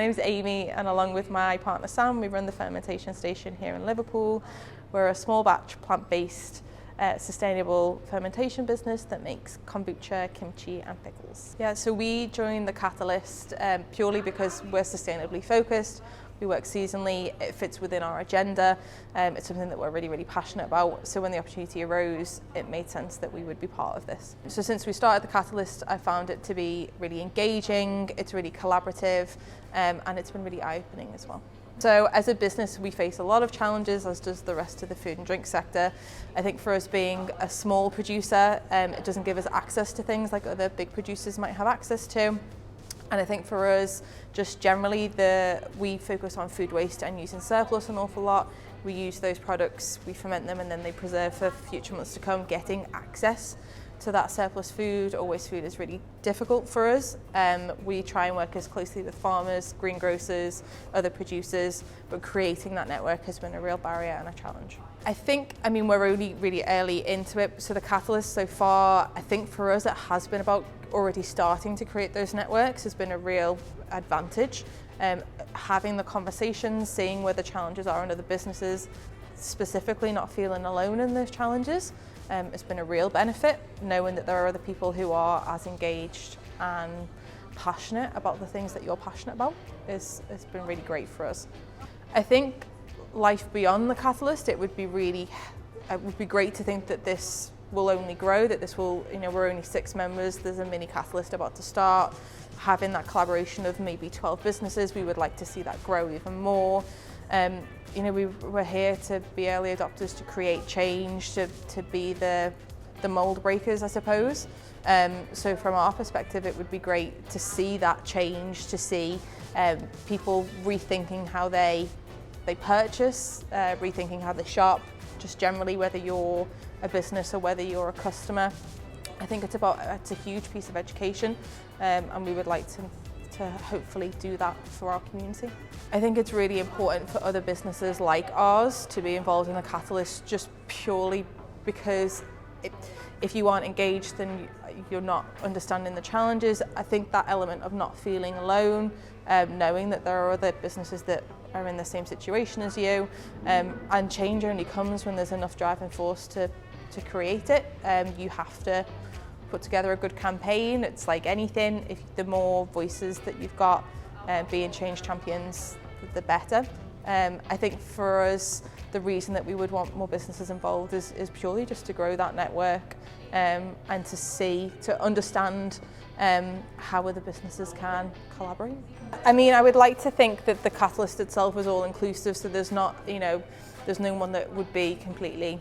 name is Amy, and along with my partner Sam, we run the Fermentation Station here in Liverpool. We're a small batch, plant-based, sustainable fermentation business that makes kombucha, kimchi and pickles. Yeah, so we joined the Catalyst purely because we're sustainably focused. We work seasonally, it fits within our agenda, it's something that we're really passionate about, so when the opportunity arose, it made sense that we would be part of this. So since we started the Catalyst, I found it to be really engaging, it's really collaborative, and it's been really eye-opening as well. So as a business, we face a lot of challenges, as does the rest of the food and drink sector. I think for us being a small producer, it doesn't give us access to things like other big producers might have access to. And I think for us, just generally, we focus on food waste and using surplus an awful lot. We use those products, we ferment them, and then they preserve for future months to come. Getting access to that surplus food or waste food is really difficult for us. We try and work as closely with farmers, greengrocers, other producers, but creating that network has been a real barrier and a challenge. We're only really early into it, so the Catalyst so far, I think for us it has been about already starting to create those networks has been a real advantage. Having the conversations, seeing where the challenges are in other businesses, specifically not feeling alone in those challenges, it's been a real benefit. Knowing that there are other people who are as engaged and passionate about the things that you're passionate about has been really great for us. I think life beyond the Catalyst, it would be great to think that this will only grow, that this will, we're only 6 members, there's a mini Catalyst about to start. Having that collaboration of maybe 12 businesses, we would like to see that grow even more. We're here to be early adopters, to create change, to be the mold breakers, I suppose. So from our perspective, it would be great to see that change, to see people rethinking how they purchase, rethinking how they shop, just generally whether you're a business or whether you're a customer. I think it's a huge piece of education, and we would like to hopefully do that for our community. I think it's really important for other businesses like ours to be involved in the Catalyst, just purely because if you aren't engaged, then you're not understanding the challenges. I think that element of not feeling alone, knowing that there are other businesses that are in the same situation as you, and change only comes when there's enough driving force to create it. You have to put together a good campaign. It's like anything, the more voices that you've got being change champions, the better. I think for us, the reason that we would want more businesses involved is purely just to grow that network, and to understand how other businesses can collaborate. I would like to think that the Catalyst itself is all inclusive, so there's not, there's no one that would be completely,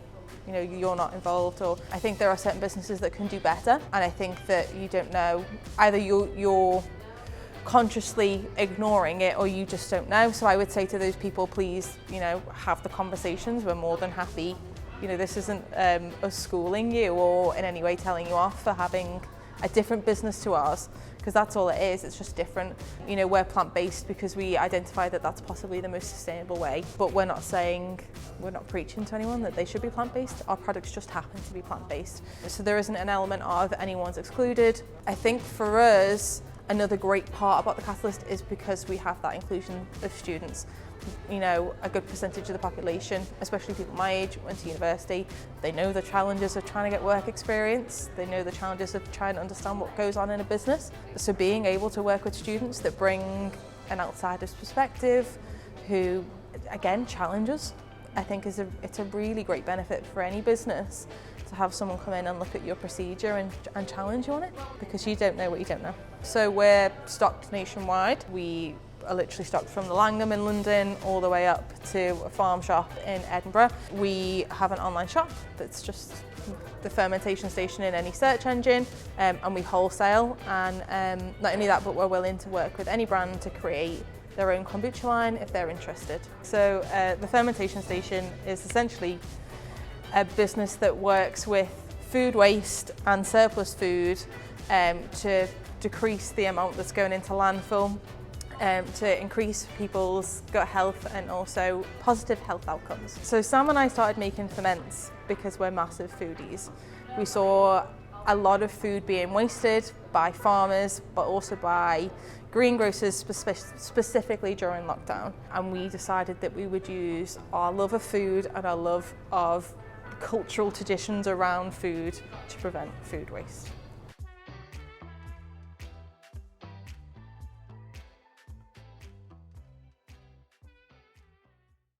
you're not involved. Or I think there are certain businesses that can do better, and I think that you don't know, either you're consciously ignoring it or you just don't know. So I would say to those people, please, have the conversations. We're more than happy. This isn't us schooling you or in any way telling you off for having a different business to ours, because that's all it is. It's just different. We're plant-based because we identify that that's possibly the most sustainable way, but we're not preaching to anyone that they should be plant-based. Our products just happen to be plant-based. So there isn't an element of anyone's excluded. I think for us, another great part about the Catalyst is because we have that inclusion of students. A good percentage of the population, especially people my age, went to university. They know the challenges of trying to get work experience. They know the challenges of trying to understand what goes on in a business. So being able to work with students that bring an outsider's perspective, who, again, challenge us, I think it's a really great benefit for any business to have someone come in and look at your procedure and challenge you on it, because you don't know what you don't know. So we're stocked nationwide. We are literally stocked from the Langham in London all the way up to a farm shop in Edinburgh. We have an online shop that's just the Fermentation Station in any search engine, and we wholesale. And not only that, but we're willing to work with any brand to create their own kombucha line if they're interested. So the Fermentation Station is essentially a business that works with food waste and surplus food to decrease the amount that's going into landfill, to increase people's gut health and also positive health outcomes. So Sam and I started making ferments because we're massive foodies. We saw a lot of food being wasted by farmers, but also by greengrocers specifically during lockdown. And we decided that we would use our love of food and our love of cultural traditions around food to prevent food waste.